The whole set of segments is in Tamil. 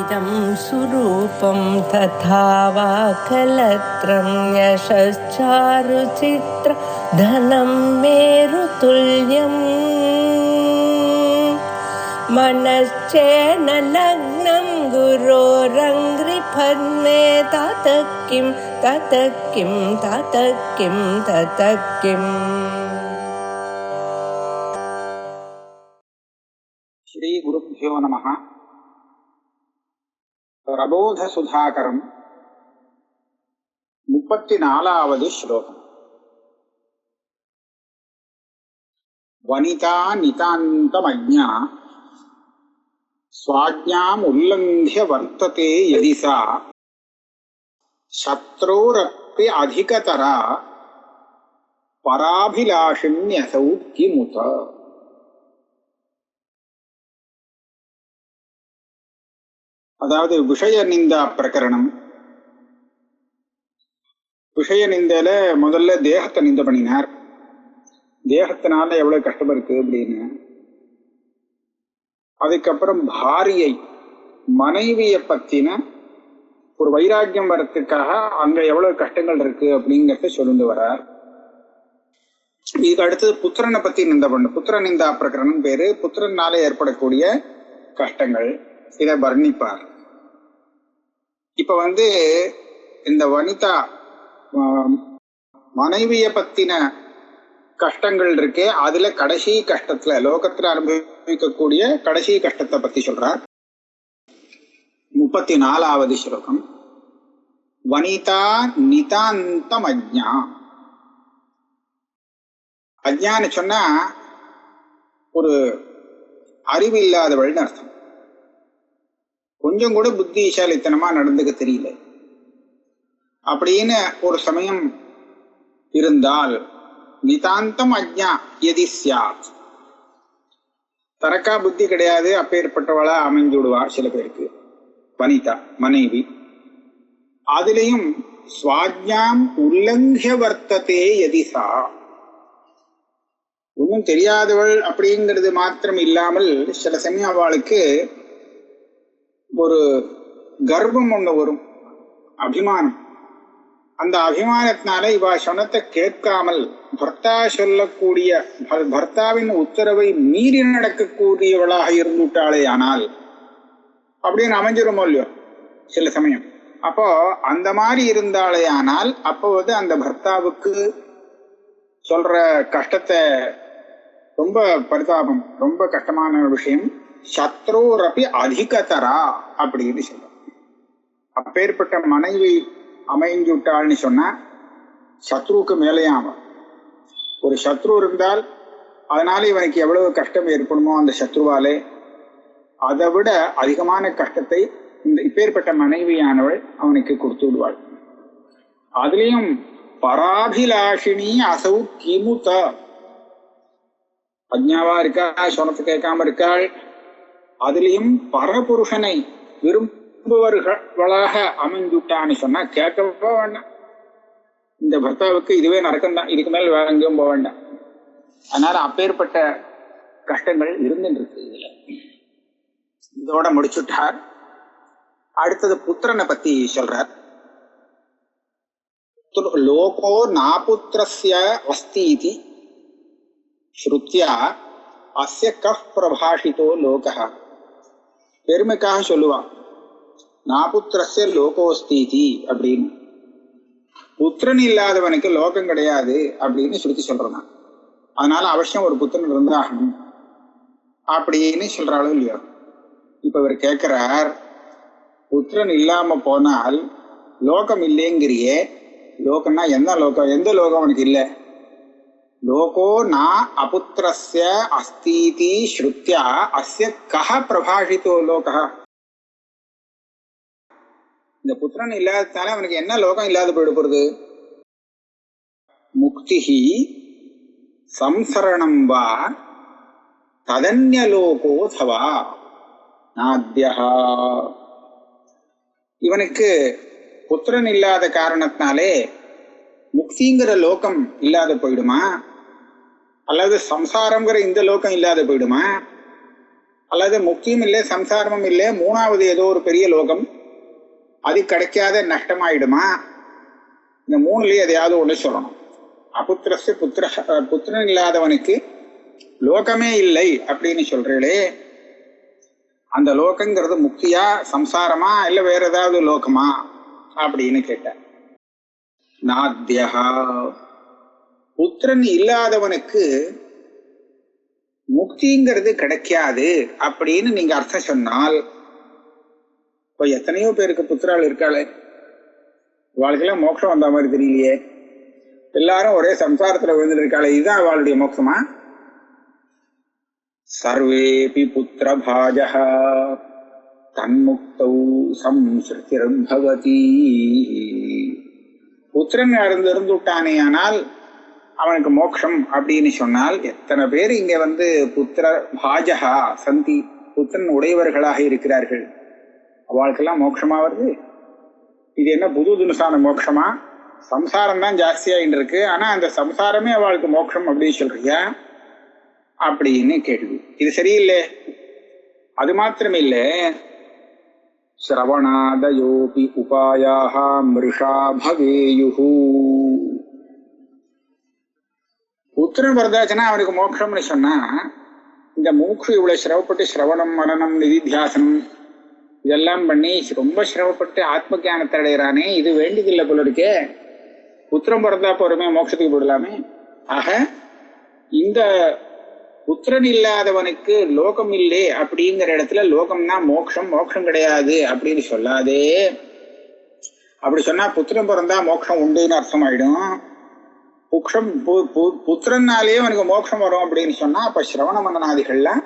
इदं सुरूपं तथा वा कलत्रं यशश्चारुचित्र धनं मेरुतुल्यम् मनश्चेन लग्नं गुरोरङ्घ्रिपद्मे ततः किं ततः किं ततः किं ततः किम्. श्री गुरुभ्यो नमः. प्रबोध सुधाकरम 34வது श्लोकम. वनिता नितान्तमज्ञा स्वाज्ञाम् उल्लङ्घ्य वर्तते यदि सा शत्रोरपि अधिकतरा पराभिलाषिण्यसौ किमुत. அதாவது விஷய நிந்தா பிரகரணம். விஷய நிந்தையில முதல்ல தேகத்தை நிந்த பண்ணினார். தேகத்தினால எவ்வளவு கஷ்டம் இருக்கு அப்படின்னு. அதுக்கப்புறம் பாரியை மனைவியை பத்தின ஒரு வைராக்கியம் வரத்துக்காக அங்க எவ்வளவு கஷ்டங்கள் இருக்கு அப்படிங்கறத சொல்லிட்டு வரார். இதுக்கு அடுத்தது புத்திரனை பத்தி நிந்த பண்ணு. புத்திர நிந்தா பிரகரணம் பேரு. புத்திரனால ஏற்படக்கூடிய கஷ்டங்கள் இதை வர்ணிப்பார். இப்ப இந்த வனிதா மனைவிய பத்தின கஷ்டங்கள் இருக்கே, அதுல கடைசி கஷ்டத்துல லோகத்துல அனுபவிக்கக்கூடிய கடைசி கஷ்டத்தை பத்தி சொல்றார். 34வது ஸ்லோகம். வனிதா நிதாந்தம் அஜ்ஞா. அஜ்ஞான்னு சொன்னா ஒரு அறிவில்லாதவள்னு அர்த்தம். கொஞ்சம் கூட புத்திசாலித்தனமா நடந்துக்க தெரியல அப்படின்னு ஒரு சமயம் இருந்தால் நிதாந்தம் அஜ்ஞா எதி ஸ்யாத். தனக்கா புத்தி கிடையாது, அப்பேற்பட்டவளா அமைஞ்சு விடுவா சில பேருக்கு வனிதா மனைவி. அதுலயும் ஸ்வாஜ்ஞாம் உல்லங்கிய வர்த்ததே எதி சா. ஒன்னும் தெரியாதவள் அப்படிங்கிறது மாத்திரம் இல்லாமல் சில சமயம் அவளுக்கு ஒரு கர்வம் ஒண்ணு வரும், அபிமானம். அந்த அபிமானத்தினால இவ சொன்னத்தை கேட்காமல் பர்த்தா சொல்லக்கூடிய பர்த்தாவின் உத்தரவை மீறி நடக்கக்கூடியவளாக இருந்துட்டாளே ஆனால் அப்படின்னு அமைஞ்சிருமோ இல்லையோ சில சமயம். அப்போ அந்த மாதிரி இருந்தாளே ஆனால் அப்போ அந்த பர்த்தாவுக்கு சொல்ற கஷ்டத்தை ரொம்ப பரிதாபம், ரொம்ப கஷ்டமான விஷயம். சத்ரோரப்பி அதிகதரா அப்படின்னு சொல்ற. அப்பேற்பட்ட மனைவி அமைஞ்சுட்டாள்னு சொன்னா சத்ருவுக்கு மேலேயாம ஒரு சத்ரு இருந்தால் அதனால இவனுக்கு எவ்வளவு கஷ்டம் ஏற்படுமோ அந்த சத்ருவாலே அதை விட அதிகமான கஷ்டத்தை இந்த இப்பேற்பட்ட மனைவியானவள் அவனுக்கு கொடுத்து விடுவாள். அதுலயும் பராபிலாஷினி அசௌ கிமுத. அஜ்ஞாவா இருக்கா, சொன்னத்தை கேட்காம இருக்காள். அதுலயும் பரபுருஷனை விரும்புவர்களாக அமைந்துட்டான்னு சொன்னா கேட்கவோ வேண்டாம். இந்த பர்த்தாவுக்கு இதுவே நரக்கம்தான், இதுக்கு மேல் வேற எங்கேயும் போக வேண்டாம். அதனால அப்பேற்பட்ட கஷ்டங்கள் இருந்துட்டு இருக்கு இதுல. இதோட முடிச்சுட்டார். அடுத்தது புத்திரனை பத்தி சொல்றார். லோகோ நாபுத்திரஸ்ய அஸ்தீதி ஸ்ருத்யா அஸ்ய கஃப் பிரபாஷிதோ லோகஹ. பெருமைக்காக சொல்லுவான் நாபுத்திரஸ்ய லோகோஸ்தீதி அப்படின்னு. புத்திரன் இல்லாதவனுக்கு லோகம் கிடையாது அப்படின்னு ஸ்ருதி சொல்றான். அதனால அவசியம் ஒரு புத்திரன் இருந்தாகணும் அப்படின்னு சொல்றாலும் இல்லையோ. இப்ப இவர் கேட்கிறார், புத்திரன் இல்லாம போனால் லோகம் இல்லைங்கிறியே, லோகம்னா என்ன லோகம்? எந்த லோகம் அவனுக்கு இல்லை? லோகோ நா அபுத்திரஸ்ய அஸ்தீதி ஸ்ருத்யா அஸ்ய கஹ பிரபாஷிதோ லோகஹ. இந்த புத்திரன் இல்லாததால அவனுக்கு என்ன லோகம் இல்லாத போயிட போறது? முக்திஹி சம்சரணம் வா ததன்யலோகோதவா நாத்யஹா. இவனுக்கு புத்திரன் இல்லாத காரணத்தினாலே முக்திங்கிற லோகம் இல்லாத போயிடுமா, அல்லது சம்சாரம்ங்கிற இந்த லோகம் இல்லாத போயிடுமா, அல்லது முக்தியும் இல்லை சம்சாரமும் இல்லை, மூணாவது ஏதோ ஒரு பெரிய லோகம், அது கிடைக்காத நஷ்டமாயிடுமா? இந்த மூணுலயே எதையாவது ஒண்ணு சொல்லணும். அபுத்திரஸ்ய புத்திரன் இல்லாதவனுக்கு லோகமே இல்லை அப்படின்னு சொல்றீங்களே, அந்த லோகங்கிறது முக்தியா சம்சாரமா இல்ல வேற ஏதாவது லோகமா அப்படின்னு கேட்ட. நாத்யா, புத்திரன் இல்லாதவனுக்கு முக்திங்கிறது கிடைக்காது அப்படின்னு நீங்க அர்த்தம் சொன்னால், இப்ப எத்தனையோ பேருக்கு புத்திரால் இருக்காளே, வாழ்க்கையில மோட்சம் வந்த மாதிரி தெரியலையே, எல்லாரும் ஒரே சம்சாரத்துல விழுந்து இருக்காளே, இதுதான் அவளுடைய மோட்சமா? சர்வேபி புத்திர பாஜஹ தன்முக்தௌ சம்ஸ்ருதிர்பவதி. புத்திரன் இருந்து விட்டானே ஆனால் அவனுக்கு மோட்சம் அப்படின்னு சொன்னால், எத்தனை பேர் இங்க புத்திர பாஜகா சந்தி, புத்திரன் உடையவர்களாக இருக்கிறார்கள், அவளுக்கெல்லாம் மோட்சமா வருது. இது என்ன புது துணுசான மோட்சமா? சம்சாரம் தான் ஜாஸ்தியாயின்னு இருக்கு, ஆனா அந்த சம்சாரமே அவளுக்கு மோட்சம் அப்படின்னு சொல்றியா அப்படின்னு கேள்வி. இது சரியில்லை. அது மாத்திரமில்லை, ஸ்ரவணாதயோபி உபாயாக மிருஷா பவேயுஹு. புத்திரன் வரதாச்சுன்னா அவனுக்கு மோட்சம்னு சொன்னா, இந்த மூக்கு இவ்வளவு சிரமப்பட்டு சிரவணம் மரணம் நிதித்தியாசனம் இதெல்லாம் பண்ணி ரொம்ப சிரமப்பட்டு ஆத்ம ஞானத்தை அடைகிறானே, இது வேண்டியதில்லை போல இருக்கே. புத்திரம் பிறந்தா போறமே மோட்சத்துக்கு போடலாமே. ஆக இந்த புத்திரன் இல்லாதவனுக்கு லோகம் இல்லை அப்படிங்கிற இடத்துல லோகம்னா மோட்சம், மோட்சம் கிடையாது அப்படின்னு சொல்லாதே. அப்படி சொன்னா புத்திரன் பிறந்தா மோட்சம் உண்டுன்னு அர்த்தமாயிடும். புத்திரனாலேயே அவனுக்கு மோட்சம் வரும் அப்படின்னு சொன்னா அப்ப சிரவண மனநாதிகள்லாம்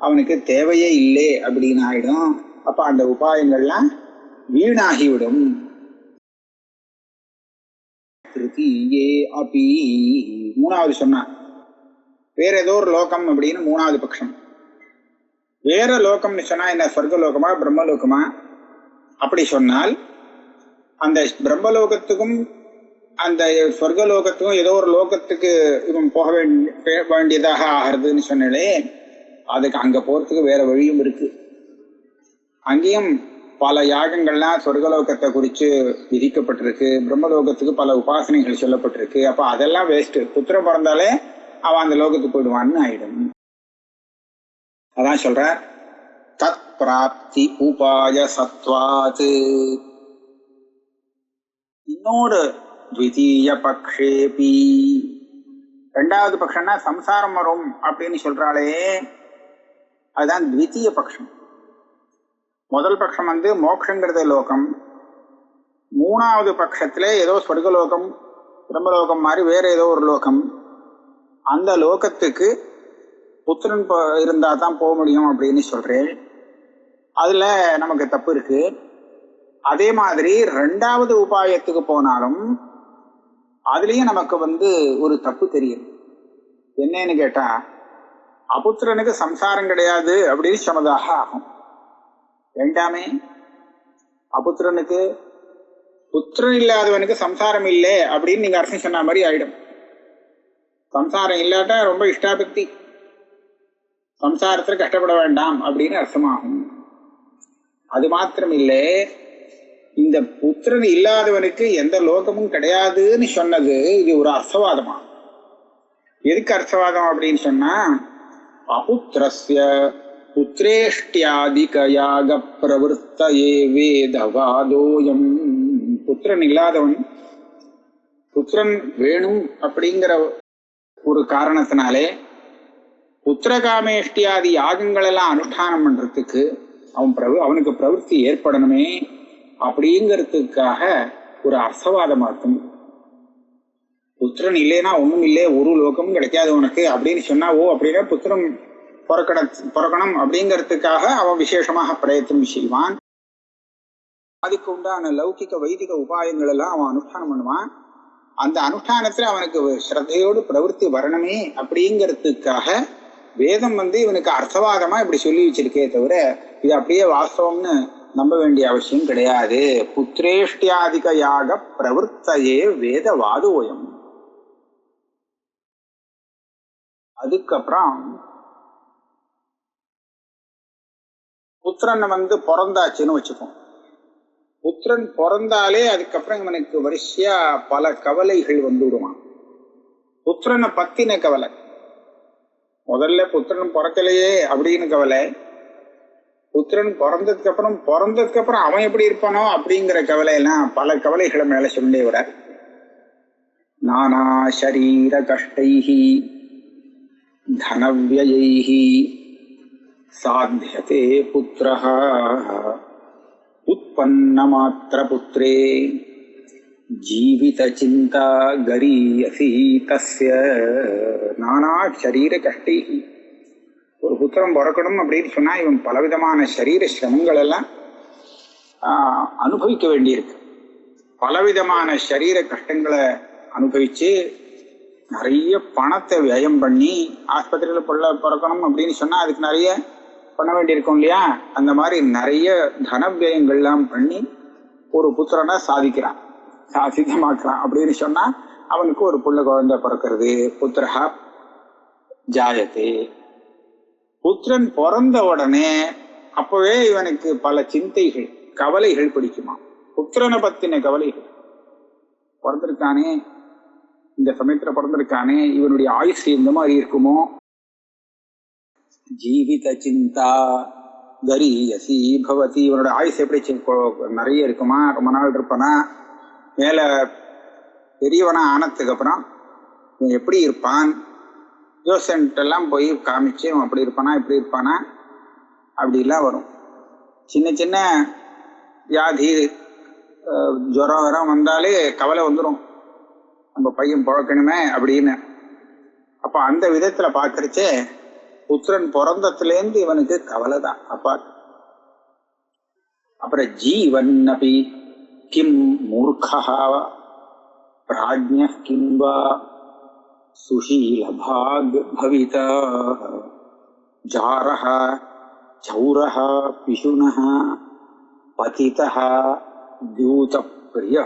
அவனுக்கு தேவையே இல்லை அப்படின்னு ஆயிடும். அப்ப அந்த உபாயங்கள்லாம் வீணாகிவிடும். மூணாவது சொன்னா வேற ஏதோ ஒரு லோகம் அப்படின்னு மூணாவது பட்சம். வேற லோகம்னு சொன்னா என்ன, சொர்க்கலோகமா பிரம்மலோகமா? அப்படி சொன்னால் அந்த பிரம்மலோகத்துக்கும் அந்த சொர்க்கலோகத்துக்கும் ஏதோ ஒரு லோகத்துக்கு இவன் போக வேண்டியதாக ஆகிறதுன்னு சொன்னாலே, அதுக்கு அங்க போறதுக்கு வேற வழியும் இருக்கு. அங்கேயும் பல யாகங்கள்லாம் சொர்க்கலோகத்தை குறித்து விதிக்கப்பட்டிருக்கு, பிரம்மலோகத்துக்கு பல உபாசனைகள் சொல்லப்பட்டிருக்கு. அப்ப அதெல்லாம் வேஸ்ட். புத்திரம் பிறந்தாலே அவன் அந்த லோகத்துக்கு போயிடுவான்னு ஆயிடும். அதான் சொல்ற, தத் பிராப்தி உபாய சத்வாத். இன்னொரு த்விதீய பக்ஷேபி, ரெண்டாவது பட்சம்னா சம்சாரம் வரும் அப்படின்னு சொல்றாளே, அதுதான் த்விதீய பட்சம். முதல் பட்சம் மோட்சங்கிறத லோகம். மூணாவது பட்சத்துல ஏதோ ஸ்வர்கலோகம் பிரம்மலோகம் மாதிரி வேற ஏதோ ஒரு லோகம், அந்த லோகத்துக்கு புத்திரன் இருந்தா தான் போக முடியும் அப்படின்னு சொல்றேன். அதுல நமக்கு தப்பு இருக்கு. அதே மாதிரி ரெண்டாவது உபாயத்துக்கு போனாலும் அதுலயும் நமக்கு ஒரு தப்பு தெரியும். என்னன்னு கேட்டா, அபுத்திரனுக்கு சம்சாரம் கிடையாது அப்படின்னு சொன்னதாக ஆகும். வேண்டாமே, அபுத்திரனுக்கு புத்திரன் இல்லாதவனுக்கு சம்சாரம் இல்லை அப்படின்னு நீங்க அர்த்தம் சொன்ன மாதிரி ஆயிடும். சம்சாரம் இல்லாட்டா ரொம்ப இஷ்டாபக்தி, சம்சாரத்துல கஷ்டப்பட வேண்டாம் அப்படின்னு அர்த்தமாகும். அது மாத்திரம் இல்லை, இந்த புத்திரன் இல்லாதவனுக்கு எந்த லோகமும் கிடையாதுன்னு சொன்னது இது ஒரு அர்த்தவாதமா. எதுக்கு அர்த்தவாதம் அப்படின்னு சொன்னா, அபுத்திரஸ்ய புத்திரேஷ்டியாதிகயாக பிரவருத்தயே வேதவாதோயம். புத்திரன் இல்லாதவன் புத்திரன் வேணும் அப்படிங்கிற ஒரு காரணத்தினாலே புத்திரகாமேஷ்டியாதி யாகங்கள் எல்லாம் அனுஷ்டானம் பண்றதுக்கு அவனுக்கு பிரவருத்தி ஏற்படணுமே அப்படிங்கிறதுக்காக ஒரு அர்த்தவாதம் இருக்கும். புத்திரன் இல்லைன்னா ஒண்ணும் இல்லை, ஒரு லோகம் கிடைக்காது உனக்கு அப்படின்னு சொன்னா, ஓ அப்படின்னா புத்திரன் பிறக்கணும் அப்படிங்கிறதுக்காக அவன் விசேஷமாக பிரயத்தனம் செய்வான். அதுக்கு உண்டான லௌகிக வைதிக உபாயங்கள் எல்லாம் அவன் அனுஷ்டானம் பண்ணுவான். அந்த அனுஷ்டானத்துல அவனுக்கு ஸ்ரத்தையோடு பிரவருத்தி வரணுமே அப்படிங்கிறதுக்காக வேதம் இவனுக்கு அர்த்தவாதமா இப்படி சொல்லி வச்சிருக்கே தவிர இது அப்படியே வாஸ்தவம்னு நம்ப வேண்டிய அவசியம் கிடையாது. புத்திரேஷ்டியாதிக யாக பிரவருத்தையே வேதவாதோயம். அதுக்கப்புறம் புத்திரன் பிறந்தாச்சுன்னு வச்சுப்போம். புத்திரன் பிறந்தாலே அதுக்கப்புறம் இவனுக்கு வரிசையா பல கவலைகள் வந்துவிடுவான். புத்திரனை பத்தின கவலை. முதல்ல புத்திரன் பிறக்கலையே அப்படின்னு கவலை. புத்திரன் பிறந்ததுக்கு அப்புறம் அவன் எப்படி இருப்பானோ அப்படிங்கிற கவலை எல்லாம் பல கவலைகளை மேல சொல்லே விட. நானா ஷரீர கஷ்டைஹி தனவ்யயைஹி சாத்யதே புத்ரஹ உத்பன்ன மாத்திர புத்ரே ஜீவித சிந்தா கரீயசி தஸ்ய நானா ஷரீர கஷ்டைஹி. ஒரு புத்திரம் பிறக்கணும் அப்படின்னு சொன்னா இவன் பலவிதமான சரீர சிரமங்கள் எல்லாம் அனுபவிக்க வேண்டியிருக்கு. பலவிதமான சரீர கஷ்டங்களை அனுபவிச்சு நிறைய பணத்தை வியம் பண்ணி ஆஸ்பத்திரியில பிறக்கணும் அப்படின்னு சொன்னா அதுக்கு நிறைய பண்ண வேண்டியிருக்கும் இல்லையா? அந்த மாதிரி நிறைய தன வியயங்கள்லாம் பண்ணி ஒரு புத்திரனை சித்தமாக்குறான் அப்படின்னு சொன்னா அவனுக்கு ஒரு புள்ள குழந்தை பிறக்கிறது. புத்திரஹா ஜாயத்தே. புத்திரன் பிறந்த உடனே அப்பவே இவனுக்கு பல சிந்தைகள் கவலைகள் பிடிக்குமா. புத்திரனை பத்தின கவலைகள். பிறந்திருக்கானே, இந்த சமயத்துல பிறந்திருக்கானே, இவனுடைய ஆயுசு எந்த மாதிரி இருக்குமோ. ஜீவித சிந்தா கரீயசி பவதி. இவனோட ஆயுசு எப்படி நிறைய இருக்குமா, ரொம்ப நாள் இருப்பானா, மேல பெரியவனா ஆனதுக்கு அப்புறம் இவன் எப்படி இருப்பான், யோசன்ட்டெல்லாம் போய் காமிச்சு அவன் அப்படி இருப்பானா இப்படி இருப்பானா அப்படிலாம் வரும். சின்ன சின்ன வியாதி ஜுரம் வந்தாலே கவலை வந்துடும், நம்ம பையன் பிறக்கணுமே அப்படின்னு. அப்ப அந்த விதத்துல பாக்குறச்சே புத்திரன் பிறந்ததுலேருந்து இவனுக்கு கவலை தான். அப்புறம் ஜீவன் அபி கிம் மூர்க்கா பிராஜ்ஞ கிம் வா சுஷீலபாக் பவிதா ஜாரஹ சௌரஹ பிஷுனஹ பதிதஹ த்யூதப்ரிய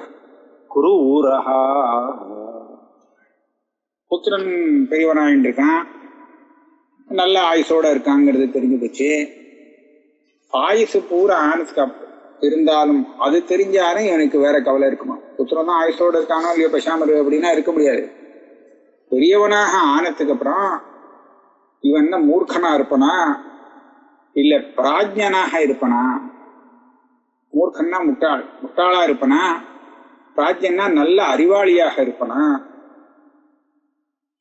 குரூரஹ. புத்திரன் பெரியவனாயின்னு இருக்கான், நல்ல ஆயுசோட இருக்காங்கிறது தெரிஞ்சு போச்சு. ஆயுசு பூரா ஆனதுக்கு இருந்தாலும் அது தெரிஞ்சாலும் எனக்கு வேற கவலை இருக்குமா. புத்திரன் தான் ஆயுசோட இருக்கானோ இல்லையோ பேசாம இருக்கு அப்படின்னா இருக்க முடியாது. பெரியவனாக ஆனதுக்கு அப்புறம் இவன் மூர்க்கனா இருப்பனா இல்ல பிராஜ்ஞனாக இருப்பனா. மூர்க்கன்னா முட்டாளா இருப்பனா, பிராஜ்யன்னா நல்ல அறிவாளியாக இருப்பனா.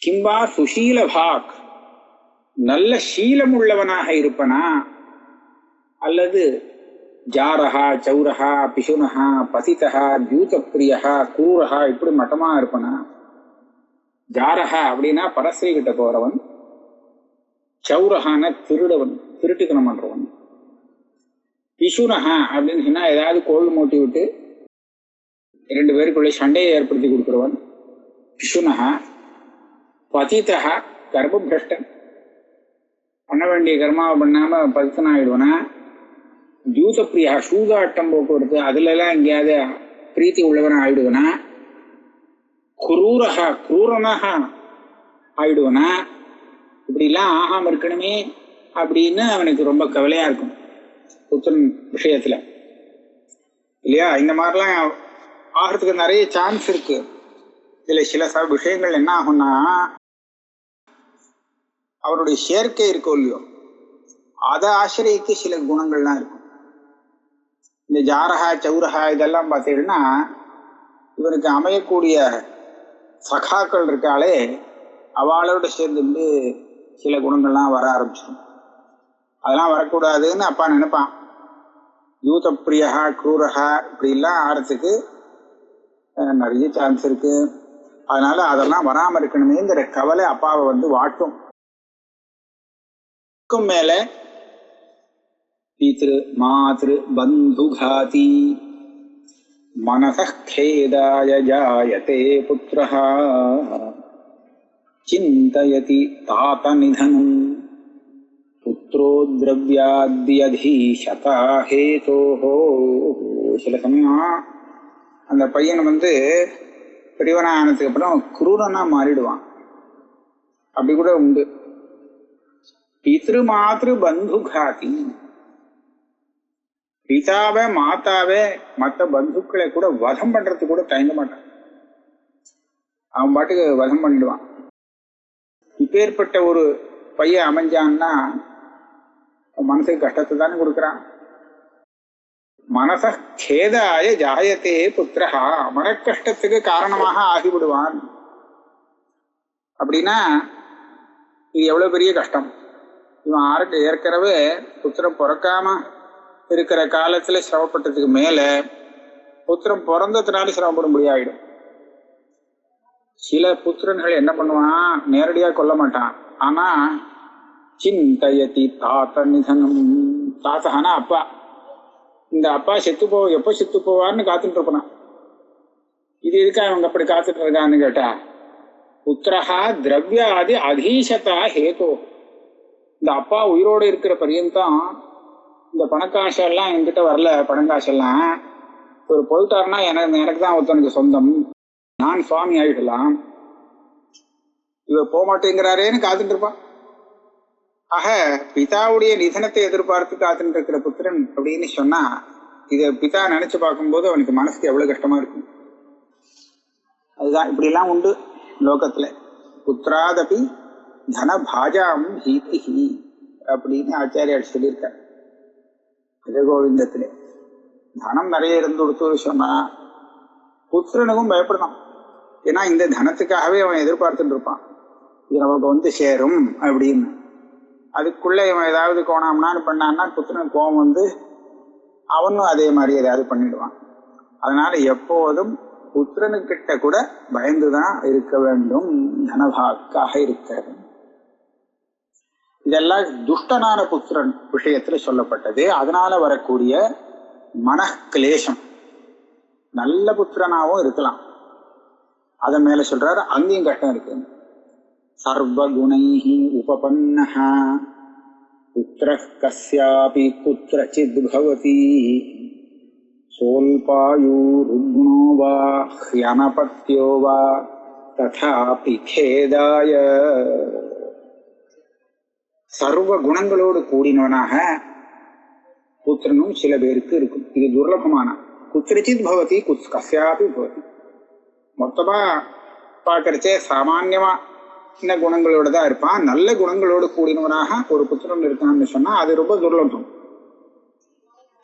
கிம்பா சுஷீலபாக் நல்ல சீலம் உள்ளவனாக இருப்பனா, அல்லது ஜாரஹா சௌரஹா பிஷுனஹா பதிதஹா தியூதப்பிரியஹா குரூரஹா இப்படி மட்டமா இருப்பனா. ஜாரஹா அப்படின்னா பரஸ்ரீ கிட்ட போறவன், சௌரஹான திருடவன், திருட்டுத்தனம் பண்றவன். பிஷுனஹா அப்படின்னு சொன்னா ஏதாவது கோல் மூட்டி விட்டு 2 பேருக்குள்ள சண்டையை ஏற்படுத்தி கொடுக்கிறவன் பிஷுனஹா. பதிதஹா கர்ப்பபிரஷ்டன், பண்ண வேண்டிய கர்மாவை பண்ணாம பதித்தனா ஆயிடுவனா. தியூதப்பிரியா சூதாட்டம் போக்குவரத்து அதுல எல்லாம் எங்கேயாவது பிரீத்தி உள்ளவனா ஆயிடுவனா. குரூரஹா குரூரனாக ஆயிடுவனா. இப்படிலாம் ஆகாம இருக்கணுமே அப்படின்னு அவனுக்கு ரொம்ப கவலையா இருக்கும் புத்திரன் விஷயத்துல இல்லையா. இந்த மாதிரிலாம் ஆகிறதுக்கு நிறைய சான்ஸ் இருக்கு. இதுல சில விஷயங்கள் என்ன ஆகும்னா, அவருடைய சேர்க்கை இருக்கோ இல்லையோ அதை ஆசிரியத்து சில குணங்கள்லாம் இருக்கும். இந்த ஜாரஹா சௌரஹா இதெல்லாம் பார்த்தீங்கன்னா இவனுக்கு அமையக்கூடிய சகாக்கள் இருக்காளே அவளோட சேர்ந்து சில குணங்கள்லாம் வர ஆரம்பிச்சிடும். அதெல்லாம் வரக்கூடாதுன்னு அப்பா நினைப்பான். யூதப்பிரியா குரூரஹா இப்படிலாம் ஆறதுக்கு நிறைய சான்ஸ் இருக்கு. அதனால அதெல்லாம் வராம இருக்கணுமேங்கிற கவலை அப்பாவை வாட்டும். மேல பித்ரு மாத்ரு பந்துகாதி மனசः खेदाय जायते पुत्रः चिन्तयति तात निधनं पुत्रो द्रव्याद्यधीशता हेतोः. சில சமயம் அந்த பையன் பெரியவனா ஆனதுக்கு அப்புறம் குரூரனா மாறிடுவான். அப்படி கூட உண்டு. பித்ரு மாத்ரு பந்துகாதி, பிதாவை மாதாவே மற்ற பந்துக்களை கூட வதம் பண்றதுக்கு கூட தயங்க மாட்டான். அவன் பாட்டுக்கு வதம் பண்ணிடுவான். இப்பேற்பட்ட ஒரு பையன் அமைஞ்சான்னா மனசுக்கு கஷ்டத்தை தானே கொடுக்குறான். மனச கேதாய ஜாயத்தே புத்திரஹா, மனக்கஷ்டத்துக்கு காரணமாக ஆகிவிடுவான். அப்படின்னா இது எவ்வளவு பெரிய கஷ்டம். இவன் ஏற்கனவே புத்திரம் பிறக்காம இருக்கிற காலத்துல சிரமப்பட்டதுக்கு மேல புத்திரம் பிறந்ததுனால சிரமப்பட முடியாயிடும். சில புத்திரன்கள் என்ன பண்ணுவான், நேரடியா கொல்ல மாட்டான். ஆனா சிந்தயதி தாத்த நிதனம். தாத்தகானா அப்பா. இந்த அப்பா எப்போ செத்து போவார்னு காத்துட்டு இருப்பான். இது இருக்கா அவங்க அப்படி காத்துட்டு இருக்கான்னு கேட்டா, புத்திரஹா திரவியாதி அதீசதா ஹேதோ. இந்த அப்பா உயிரோடு இருக்கிற பரியந்தம் இந்த பணக்காசெல்லாம் என்கிட்ட வரல. பணங்காசெல்லாம் ஒரு போயிட்டாருன்னா எனக்கு தான் ஒருத்தனுக்கு சொந்தம், நான் சுவாமி ஆகிடலாம். இவர் போக மாட்டேங்கிறாரேன்னு காத்துட்டு இருப்பான். ஆக பிதாவுடைய நிதனத்தை எதிர்பார்த்து காத்துட்டு இருக்கிற புத்திரன் அப்படின்னு சொன்னா, இத பிதா நினைச்சு பார்க்கும்போது அவனுக்கு மனசுக்கு எவ்வளவு கஷ்டமா இருக்கும். அதுதான் இப்படி எல்லாம் உண்டு லோகத்துல. புத்திராதபி தன பாஜாம் ஹீதிஹி அப்படின்னு ஆச்சாரியார் சொல்லியிருக்கார் கோவிந்தத்திலே. தனம் நிறைய இருந்து கொடுத்து சொன்னா புத்திரனுக்கும் பயப்படணும். ஏன்னா இந்த தனத்துக்காகவே அவன் எதிர்பார்த்துட்டு இருப்பான், இது நமக்கு சேரும் அப்படின்னு. அதுக்குள்ள இவன் ஏதாவது கோணாம்னான்னு பண்ணான்னா புத்திரன் கோபம் அவனும் அதே மாதிரி ஏதாவது பண்ணிடுவான். அதனால எப்போதும் புத்திரனுக்கிட்ட கூட பயந்துதான் இருக்க வேண்டும், தனபாக்காக இருக்க வேண்டும். இதெல்லாம் துஷ்டனான புத்திரன் விஷயத்துல சொல்லப்பட்டது. அதனால வரக்கூடிய மனக்லேசம். நல்ல புத்திரனாவும் இருக்கலாம், அதன் மேல சொல்றாரு அங்கேயும் கஷ்டம் இருக்கு. சர்வகுணைஹி உபபன்னஹ புத்திரः கஸ்யாபி குத்ரசித் பவதி சோல்பாயு ருக்ணோ வா ஹ்யனபத்யோ வா ததாபி கேதாய. சர்வ குணங்களோடு கூடினவனாக புத்திரனும் சில பேருக்கு இருக்கும். இது துர்லபமான. குத்ரசித் பவதி கஸ்யாபி பவதி. மொத்தமா பார்க்கறச்சே சாமான்யமா சின்ன குணங்களோட தான் இருப்பான். நல்ல குணங்களோடு கூடினவனாக ஒரு புத்திரன் இருக்கான்னு சொன்னா அது ரொம்ப துர்லபம்.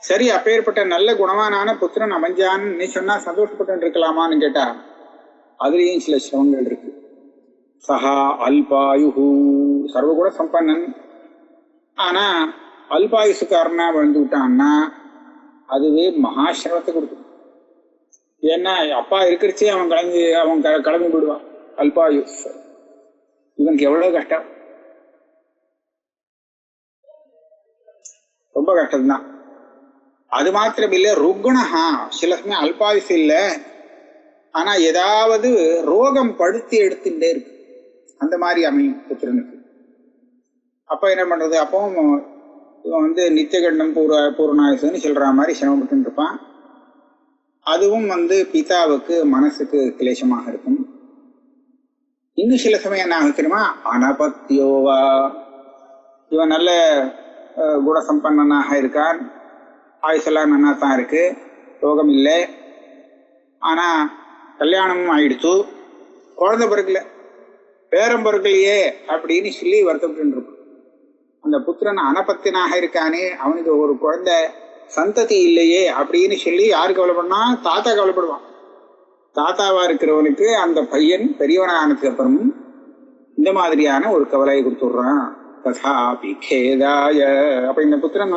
சரி, அப்பேற்பட்ட நல்ல குணவானான புத்திரன் அமைஞ்சான்னு சொன்னா சந்தோஷப்பட்டு இருக்கலாமான்னு கேட்டா அதுலயும் சில சிரமங்கள் இருக்கு. சஹா அல்பாயுஹு, சர்வகுண சம்பன்னன். ஆனா அல்பாயுசுக்காரனா விழுந்து விட்டான்னா அதுவே மகாசிரமத்தை கொடுக்கும். ஏன்னா அப்பா இருக்கிறச்சே அவன் கிளம்பி விடுவான். அல்பாயுஸ் இவனுக்கு எவ்வளவு கஷ்டம், ரொம்ப கஷ்டம்தான். அது மாத்திரம் இல்ல, ருக்ணஹா, சில சமயம் அல்பாயுசு இல்லை, ஆனா ஏதாவது ரோகம் படுத்தி எடுத்துட்டே இருக்கு. அந்த மாதிரி அமையும் புத்திரனுக்கு. அப்ப என்ன பண்றது, அப்பவும் இவன் நித்தியகண்டம் பூர்ணாயுசுன்னு சொல்ற மாதிரி சிரமப்பட்டு இருப்பான். அதுவும் பிதாவுக்கு மனசுக்கு கிளேசமாக இருக்கும். இன்னும் சில சமயம் என்ன ஆகும் தெரியுமா, அனபத்தியோவா, இவன் நல்ல குணசம்பன்னனாக இருக்கான், ஆயுசெல்லாம் நன்னா தான் இருக்கு, ரோகம் இல்லை, ஆனா கல்யாணமும் ஆயிடுச்சு, குழந்தை பிறக்கல, பேரம் பிறக்கலையே அப்படின்னு சொல்லி வருத்தப்பட்டு இருக்கும். அந்த புத்திரன் அனபத்தியனாக இருக்கானே, அவனுக்கு ஒரு குழந்தை சந்ததி இல்லையே அப்படின்னு சொல்லி யாரு கவலைப்படனா, தாத்தா கவலைப்படுவான். தாத்தாவா இருக்கிறவனுக்கு அந்த பையன் பெரியவனானதுக்கு அப்புறம் இந்த மாதிரியான ஒரு கவலையை கொடுத்துடுறான். ததாபி கேதாய. அப்ப இந்த புத்திரன்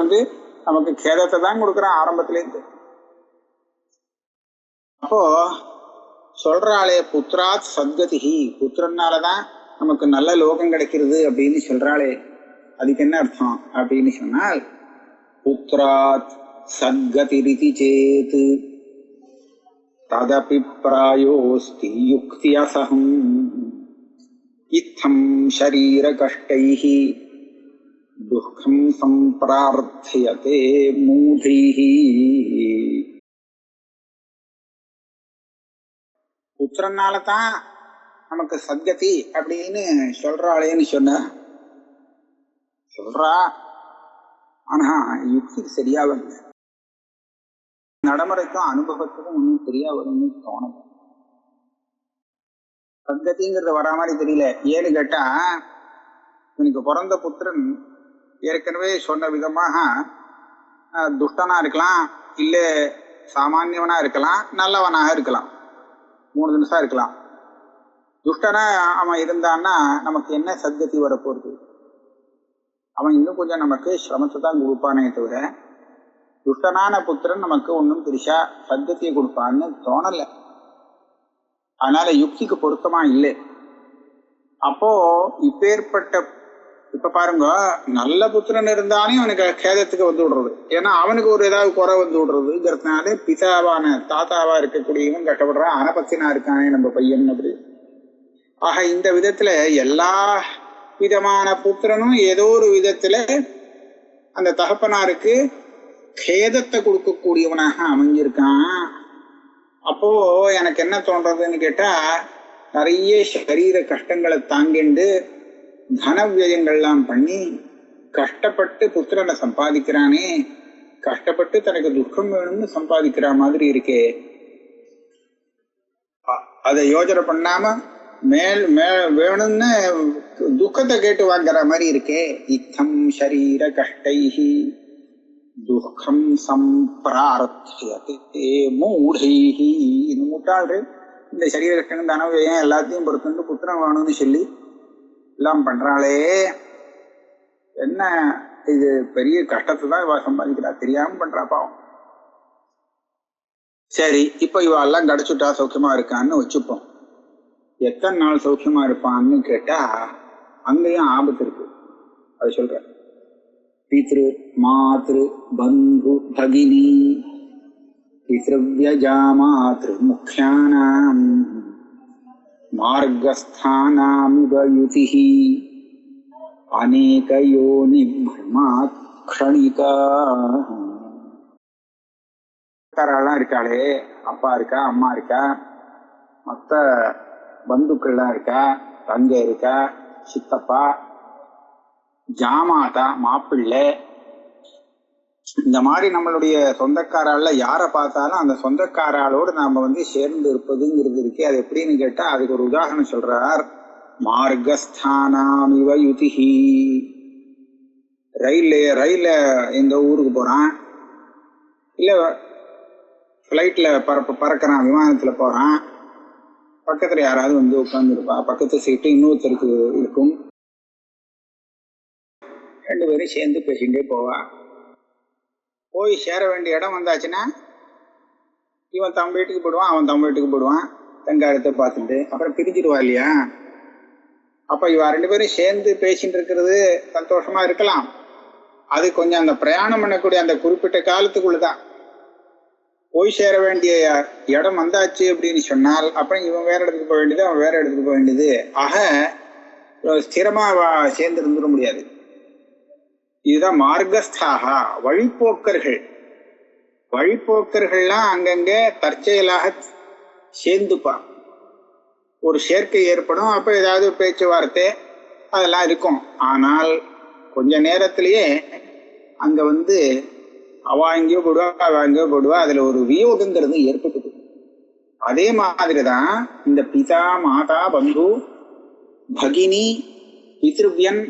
நமக்கு கேதத்தை தான் கொடுக்குறான் ஆரம்பத்திலேருந்து. அப்போ சொல்றாளே புத்திராத் சத்கதிஹி, புத்திரனாலதான் நமக்கு நல்ல லோகம் கிடைக்கிறது அப்படின்னு சொல்றாளே, அதுக்கு என்ன அர்த்தம் அப்படின்னு சொன்னால், புத்திராத் சத்கதிரிதி சேத் ததபி பிராயோஸ்தி யுக்தியசஹம் இத்தம் ஷரீர கஷ்டைஹி துக்கம் சம்பிரார்த்தியதே மூதைஹி. புத்திரனாலதான் நமக்கு சத்கதி அப்படின்னு சொல்றாளேன்னு சொல்றா, ஆனா யுக்தி சரியா வரல. நடைமுறைக்கும் அனுபவத்துக்கும் ஒன்றும் சரியா வரும்னு தோணல. சத்கதிங்கிறது வரா மாதிரி தெரியல. ஏன்னு கேட்டா, எனக்கு பிறந்த புத்திரன் ஏற்கனவே சொன்ன விதமாக துஷ்டனா இருக்கலாம், இல்ல சாமானியவனா இருக்கலாம், நல்லவனாக இருக்கலாம், 3 நிமிஷம் இருக்கலாம். துஷ்டனா அவன் இருந்தான்னா நமக்கு என்ன சத்கதி வரப்போகுது? அவன் இன்னும் கொஞ்சம் நமக்கு சிரமத்தை தான் கொடுப்பானே தவிர, துஷ்டனான புத்திரன் நமக்கு ஒன்றும் பெருசா சத்கதியை கொடுப்பான்னு தோணல. அதனால யுக்திக்கு பொருத்தமா இல்லை. அப்போ இப்ப பாருங்க, நல்ல புத்திரன் இருந்தானே அவனுக்கு கேதத்துக்கு வந்து விடுறது. ஏன்னா அவனுக்கு ஒரு ஏதாவது குறை வந்து விடுறதுங்கிறதுனால பிதாவான தாத்தாவா இருக்கக்கூடியவன் கஷ்டப்படுறான், அனபத்தினா இருக்கானே நம்ம பையன் அப்படி. ஆக இந்த விதத்துல எல்லா விதமான புத்திரனும் ஏதோ ஒரு விதத்துல அந்த தகப்பனாருக்கு கேதத்தை கொடுக்கக்கூடியவனாக அமைஞ்சிருக்கான். அப்போ எனக்கு என்ன தோன்றதுன்னு கேட்டா, நிறைய சரீர கஷ்டங்களை தாங்கிண்டு தன வியயங்கள்லாம் பண்ணி கஷ்டப்பட்டு புத்திரனை சம்பாதிக்கிறானே, கஷ்டப்பட்டு தனக்கு துக்கம் வேணும்னு சம்பாதிக்கிற மாதிரி இருக்கே. அதை யோஜனை பண்ணாம மேல் வேணும்னு துக்கத்தை கேட்டு வாங்குற மாதிரி இருக்கே. இத்தம் சரீர கஷ்டைஹி துக்கம் சம்பிரார்த்தியதே மூடைஹி. இந்த முட்டாள்கள் இந்த சரீர கஷ்டம் தனவியம் எல்லாத்தையும் பொறுத்து புத்திரன் வேணும்னு சொல்லி எல்லாம் பண்றாளே, என்ன இது பெரிய கஷ்டத்தை தான் இவ சம்பாதிக்கிறா, தெரியாம பண்றா பாவம். சரி, இப்ப இவ எல்லாம் கிடைச்சுட்டா சௌக்கியமா இருக்கான்னு வச்சுப்போம். எத்தனை நாள் சௌக்கியமா இருப்பான்னு கேட்டா அங்கேயும் ஆபத்து இருக்கு. அது சொல்ற, பித்ரு மாத்ரு பந்து பகினி பித்ருவ்யஜாமாத்ரு முக்யானாம் மார்கஸ்தானாம் யுதிஹி அநேக யோனி பிரமாத் க்ஷணிகா. இருக்காளே, அப்பா இருக்கா, அம்மா இருக்கா, மற்ற பந்துக்கள்லாம் இருக்கா, தங்கை இருக்கா, சித்தப்பா, ஜாமாதா, மாப்பிள்ளை, இந்த மாதிரி நம்மளுடைய சொந்தக்காரால யாரை பார்த்தாலும் அந்த சொந்தக்காராளோடு நாம சேர்ந்து இருப்பதுங்கிறது இருக்கே. அது எப்படின்னு கேட்டா, அதுக்கு ஒரு உதாரணம் சொல்றார். மார்கஸ்தானாம் இவ யுதிஹி. ரயில்ல இந்த ஊருக்கு போறான், இல்ல பிளைட்ல பறக்கிறான், விமானத்துல போறான், பக்கத்துல யாராவது உட்கார்ந்து இருப்பா, பக்கத்து சீட்டு இன்னொருத்தருக்கு இருக்கும், 2 பேரும் சேர்ந்து பேசிகிட்டே போவா. போய் சேர வேண்டிய இடம் வந்தாச்சுன்னா இவன் தம் வீட்டுக்கு போடுவான், அவன் தம் வீட்டுக்கு போடுவான், தங்காரத்தை பார்த்துட்டு அப்புறம் பிரிஞ்சிடுவா இல்லையா. அப்ப இவ 2 பேரும் சேர்ந்து பேசிட்டு இருக்கிறது சந்தோஷமா இருக்கலாம். அது கொஞ்சம் அந்த பிரயாணம் பண்ணக்கூடிய அந்த குறிப்பிட்ட காலத்துக்குள்ளதான். போய் சேர வேண்டிய இடம் வந்தாச்சு அப்படின்னு சொன்னால் அப்புறம் இவன் வேற இடத்துக்கு போக வேண்டியது, அவன் வேற இடத்துக்கு போக வேண்டியது. ஆக ஸ்திரமா சேர்ந்து இருந்துட முடியாது. இதுதான் மார்கஸ்தாக, வழிப்போக்கர்கள். வழிப்போக்கர்கள்லாம் அங்கங்க தற்செயலாக சேர்ந்துப்பா. ஒரு சேர்க்கை ஏற்படும், அப்ப ஏதாவது பேச்சுவார்த்தை அதெல்லாம் இருக்கும். ஆனால் கொஞ்ச நேரத்திலேயே அங்க அவ எங்கேயோ போடுவா, அவ எங்கேயோ போடுவா, அதுல ஒரு வியோகங்கிறது ஏற்பட்டு. அதே மாதிரிதான் இந்த பிதா மாதா பந்து பகினி பித்ருவியன்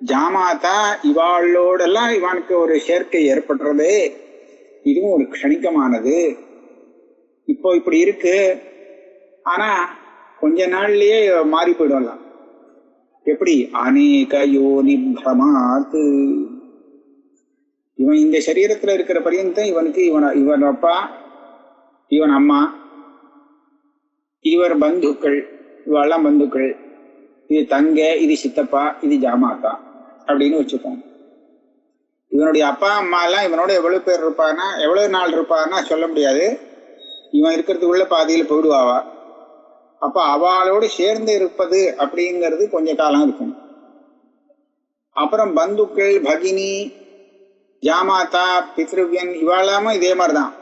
ஜாமாதா இவாளோடெல்லாம் இவனுக்கு ஒரு சேர்க்கை ஏற்படுறதே, இதுவும் ஒரு க்ஷணிகமானது. இப்போ இப்படி இருக்கு, ஆனா கொஞ்ச நாள்லயே மாறி போயிடலாம். எப்படி? அநேக யோனி பிரமாத். இவன் இந்த சரீரத்துல இருக்கிற பரியந்தம் இவனுக்கு இவன் அப்பா, இவன் அம்மா, இவர் பந்துக்கள், இவெல்லாம் பந்துக்கள், இது தங்க, இது சித்தப்பா, இது ஜாமாத்தா அப்படின்னு வச்சுப்போம். இவனுடைய அப்பா அம்மா எல்லாம் இவனோட எவ்வளவு பேர் இருப்பானா, எவ்வளவு நாள் இருப்பான்னா சொல்ல முடியாது. இவன் இருக்கிறதுக்குள்ள பாதியில போயிடுவாவா. அப்ப அவளோடு சேர்ந்து இருப்பது அப்படிங்கிறது கொஞ்ச காலம் இருக்கும். அப்புறம் பந்துக்கள், பகினி, ஜாமாத்தா, பித்ருவியன் இவாளாம இதே மாதிரிதான்.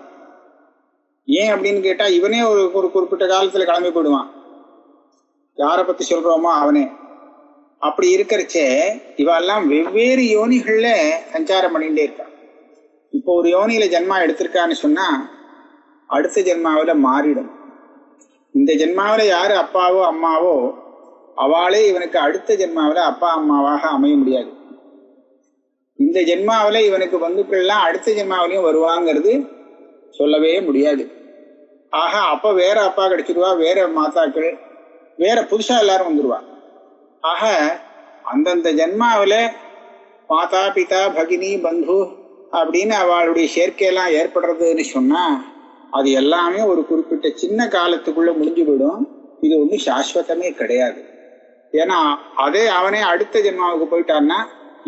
ஏன் அப்படின்னு கேட்டா, இவனே ஒரு குறிப்பிட்ட காலத்துல கிளம்பி போயிடுவான். யாரை பத்தி சொல்றோமோ அவனே. அப்படி இருக்கிறச்சே இவெல்லாம் வெவ்வேறு யோனிகள்ல சஞ்சாரம் பண்ணிட்டே இருக்கான். இப்போ ஒரு யோனியில ஜென்மா எடுத்திருக்கான்னு சொன்னா அடுத்த ஜென்மாவில மாறிடும். இந்த ஜென்மாவில யாரு அப்பாவோ அம்மாவோ அவளே இவனுக்கு அடுத்த ஜென்மாவில அப்பா அம்மாவாக அமைய முடியாது. இந்த ஜென்மாவில இவனுக்கு பந்துக்கள்லாம் அடுத்த ஜென்மாவிலையும் வருவாங்கிறது சொல்லவே முடியாது. ஆக அப்ப வேற அப்பா கிடைச்சிருவா, வேற மாதாக்கள், வேற புதுசா எல்லாரும் வந்துருவா. ஆக அந்தந்த ஜென்மாவில மாதா பிதா பகினி பந்து அப்படின்னு அவளுடைய சேர்க்கையெல்லாம் ஏற்படுறதுன்னு சொன்னா அது எல்லாமே ஒரு குறிப்பிட்ட சின்ன காலத்துக்குள்ள முடிஞ்சு போயிடும். இது ஒன்றும் சாஸ்வதமே கிடையாது. ஏன்னா அதே அவனே அடுத்த ஜென்மாவுக்கு போயிட்டான்னா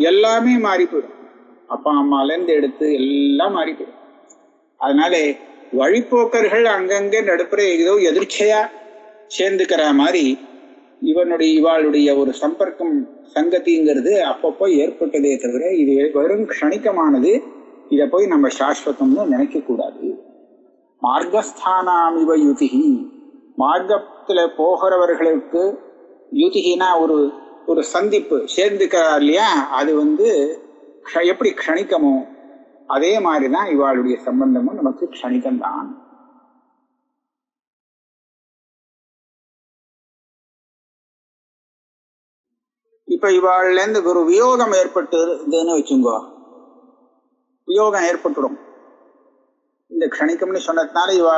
எல்லாமே மாறி போயிடும். அப்பா அம்மாலேருந்து எடுத்து எல்லாம் மாறி போயிடும். அதனால வழிப்போக்கர்கள் அங்கங்கே நடுப்புற ஏதோ எதிர்ச்சையா சேர்ந்துக்கிற மாதிரி இவாளுடைய ஒரு சம்பர்க்கம் சங்கதிங்கிறது அப்பப்போ ஏற்பட்டதே தவிர இது வெறும் க்ஷணிகமானது. இதை போய் நம்ம சாஸ்வதம்னு நினைக்க கூடாது. மார்க்கஸ்தானாம் இவ யுதிகி, மார்க்கத்துல போகிறவர்களுக்கு யுதிகினா ஒரு ஒரு சந்திப்பு சேர்ந்துக்கிறார் இல்லையா, அது எப்படி க்ஷணிக்கமோ அதே மாதிரிதான் இவாளுடைய சம்பந்தமும் நமக்கு க்ஷணிக்கம்தான். இப்ப இவாள்ல இருந்து ஒரு வியோகம் ஏற்பட்டுன்னு வச்சுங்கோ, வியோகம் ஏற்பட்டுடும். இந்த க்ஷணிக்கம்னு சொன்னதுனால இவ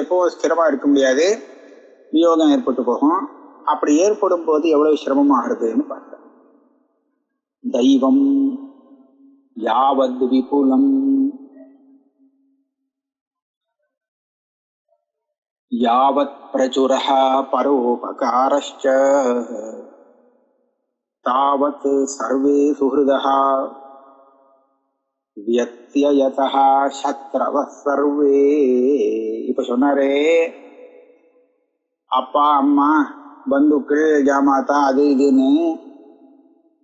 எப்பவும் ஸ்திரமா இருக்க முடியாது, வியோகம் ஏற்பட்டு போகும். அப்படி ஏற்படும் போது எவ்வளவு சிரமமாகிறதுன்னு பார்க்க, தெய்வம் யாவத் விபுலம் யாவத் பிரச்சுரஹ பரோபகாரஸ்ச தாவத் சர்வே சுஹ்ருதஹ வியத்யயதஹ சத்ரவः சர்வே. இப்ப சொன்னாரே, அப்பா அம்மா பந்துக்கள் ஜாமாத்தா அது இதுன்னு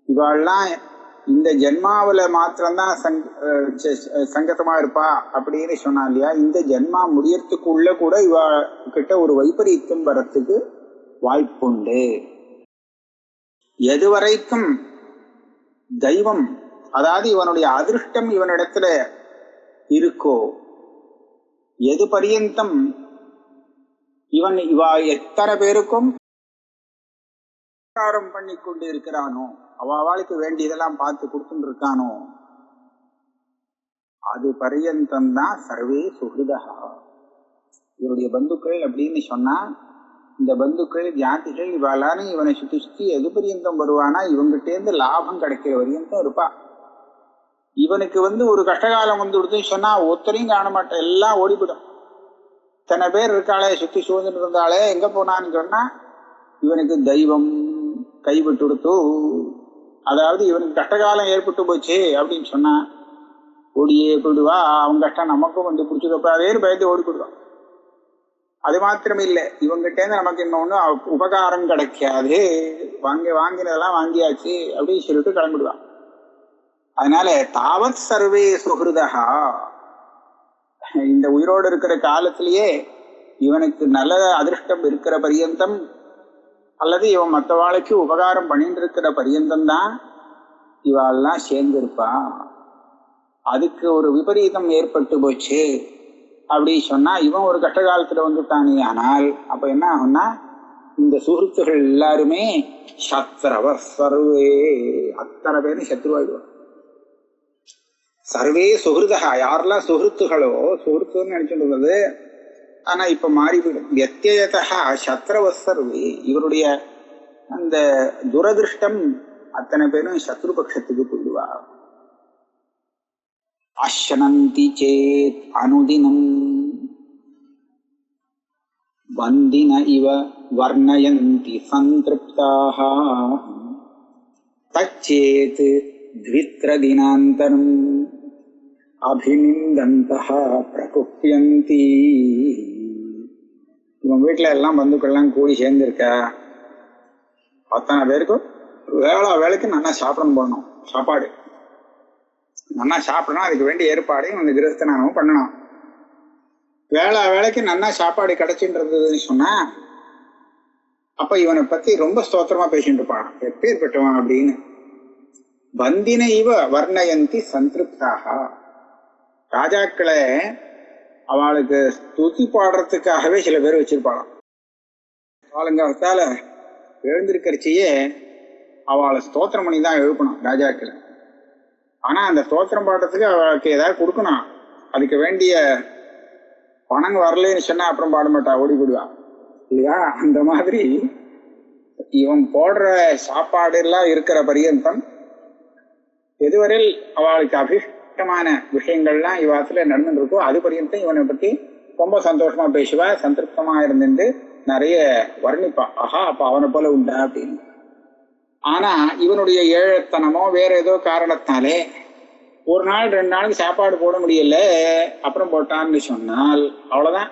இவாள்லாம் இந்த ஜென்மாவில மாத்திரம்தான் சங்கத்தமா இருப்பா அப்படின்னு சொன்னா இல்லையா, இந்த ஜென்மா முடியறதுக்குள்ள கூட இவ கிட்ட ஒரு வைபரீத்தம் வரத்துக்கு வாய்ப்புண்டு. எதுவரைக்கும் தெய்வம் அதாவது இவனுடைய அதிருஷ்டம் இவனிடத்துல இருக்கோ, எது பரியந்தம் இவ எத்தனை பேருக்கும் பண்ணி கொண்டு இருக்கிறானோ, அவளுக்கு வேண்டியதெல்லாம் பார்த்து கொடுத்துட்டு இருக்கானோ, அது பரியந்தம் தான் சர்வே சுஹ்ருதா. இவருடைய பந்துக்கள் அப்படின்னு சொன்னா, இந்த பந்துக்கள் ஜாதிகள் இவளான இவனை சுத்தி சுத்தி எது பரியந்தம் வருவானா, இவங்கிட்டேருந்து லாபம் கிடைக்கிற வரையந்தம் இருப்பா. இவனுக்கு ஒரு கஷ்டகாலம் கொடுத்துன்னு சொன்னா ஒத்தரையும் காண மாட்டேன், எல்லாம் ஓடிவிடும். இத்தனை பேர் இருக்காளே சுத்தி சூழ்ந்துட்டு இருந்தாலே எங்க போனான்னு சொன்னா இவனுக்கு தெய்வம் கைவிட்டு கொடுத்து, அதாவது இவனுக்கு கஷ்டகாலம் ஏற்பட்டு போச்சு அப்படின்னு சொன்னா ஓடியே போயிடுவா. அவன் கஷ்டம் நமக்கும் பிடிச்சிருப்பா, அதே பயந்து ஓடி போயிடுவான். அது மாத்திரம் இல்லை, இவங்கிட்டேருந்து நமக்கு இன்னொன்னு உபகாரம் கிடைக்காது, வாங்கினதெல்லாம் வாங்கியாச்சு அப்படின்னு சொல்லிட்டு கிளம்பிடுவான். அதனால தாவத் சர்வே சுஹ்ருதா, இந்த உயிரோடு இருக்கிற காலத்திலேயே இவனுக்கு நல்ல அதிருஷ்டம் இருக்கிற பரியந்தம் அல்லது இவன் மற்றவாளுக்கு உபகாரம் பண்ணிட்டு இருக்கிற பரியந்தம் தான் இவாள்லாம் சேர்ந்திருப்பான். அதுக்கு ஒரு விபரீதம் ஏற்பட்டு போச்சு அப்படி சொன்னா இவன் ஒரு கஷ்ட காலத்துல வந்துட்டானே. ஆனால் அப்ப என்ன ஆகும்னா, இந்த சுஹൃத்துகள் எல்லாருமே சத்ரவ சர்வே, அத்தனை பேரும் சத்ருவாயிடுவான். சர்வே சுஹൃதா, யாரெல்லாம் சுஹൃத்துகளோ, சுஹൃத்துன்னு நினைச்சுட்டு ஆனா இப்ப மாறிவிடும். வியத்யயதா சத்ரவ சர்வே, இவருடைய அந்த துரதிருஷ்டம் அத்தனை பேரும் சத்ரு பட்சத்துக்கு போயிடுவா. அஷ்னந்தி சேத் அனுதினம் வந்தின இவ வர்ணயந்தி சந்திருப்தாக தச்சேத் த்வித்ரதினாந்தரம் அபிநிந்தந்தஹ பிரகுப்யந்தி. இவன் வீட்டுல எல்லாம் பந்துக்கள்லாம் கூடி சேர்ந்திருக்கா, அத்தனை பேருக்கும் வேலைக்கு நல்லா சாப்பிடணும் போடணும், சாப்பாடு நல்லா சாப்பிடணும், அதுக்கு வேண்டிய ஏற்பாடையும் அந்த கிரகஸ்தனானவும் பண்ணணும். வேலைக்கு நல்லா சாப்பாடு கிடைச்சுன்றதுன்னு சொன்னா அப்ப இவனை பத்தி ரொம்ப ஸ்தோத்திரமா பேசிட்டு இருப்பான், எப்பேற்பட்டவன் அப்படின்னு. பந்தின இவ வர்ணயந்தி சந்திருப்தாக, ராஜாக்களை அவளுக்கு ஸ்துதி பாடுறதுக்காகவே சில பேர் வச்சிருப்பாளாம். காலங்காலத்தால எழுந்திருக்கிறச்சியே அவளை ஸ்தோத்திரம் பண்ணி தான் எழுப்பணும் ராஜாக்கள். ஆனா அந்த ஸ்தோத்திரம் பாடுறதுக்கு அவளுக்கு ஏதாவது கொடுக்கணும். அதுக்கு வேண்டிய பணம் வரலன்னு சொன்னா அப்புறம் பாட மாட்டா, ஓடி போடுவா இல்லையா? அந்த மாதிரி இவன் போடுற சாப்பாடு எல்லாம் இருக்கிற பரியந்தம் எதுவரையில் அவளுக்கு அபிஷ்டமான விஷயங்கள்லாம் இவாத்துல நடந்துட்டு இருக்கோ அது பரியந்தம் இவனை பத்தி ரொம்ப சந்தோஷமா பேசுவா, சந்திருப்தமா இருந்துட்டு நிறைய வர்ணிப்பா. ஆஹா, அப்ப அவனை போல உண்டா அப்படின்னு. ஆனா இவனுடைய ஏழத்தனமோ வேற ஏதோ காரணத்தாலே ஒரு நாள் 2 நாளுக்கு சாப்பாடு போட முடியல, அப்புறம் போட்டான்னு சொன்னால் அவ்வளவுதான்.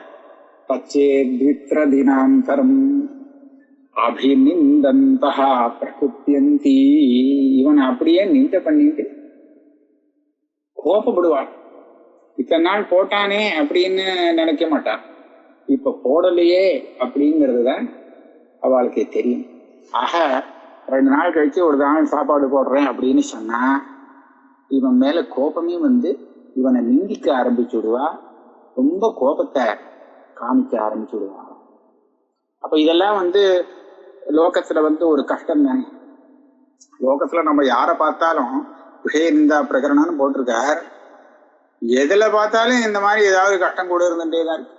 பச்சே த்வித்ர தினாந்தரம் அபிநிந்தந்தா பிரகுப்யந்தி. இவன் அப்படியே நிந்த பண்ணிட்டு கோபப்படுவான். இத்தனை நாள் போட்டானே அப்படின்னு நினைக்க மாட்டான், இப்ப போடலையே அப்படிங்கிறதுதான் அவளுக்கு தெரியும். ஆக 2 நாள் கழிச்சு ஒரு நாள் சாப்பாடு போடுறேன் அப்படின்னு சொன்னா இவன் மேல கோபமே வந்து இவனை நிந்திக்க ஆரம்பிச்சு விடுவா, ரொம்ப கோபத்தை காமிக்க ஆரம்பிச்சு விடுவா. அப்ப இதெல்லாம் லோகத்துல ஒரு கஷ்டம் தானே. லோகத்துல நம்ம யாரை பார்த்தாலும் விஷய நிந்தா பிரகரணம்னு போட்டிருக்கார். எதுல பார்த்தாலும் இந்த மாதிரி ஏதாவது கஷ்டம் கூட இருந்துட்டேதான் இருக்கு.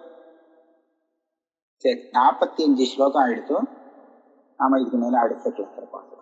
சரி, 45 ஸ்லோகம் ஆயிடுத்தோம். நாம இதுக்கு மேல அடுத்த கிளாஸ்ல பார்க்கலாம்.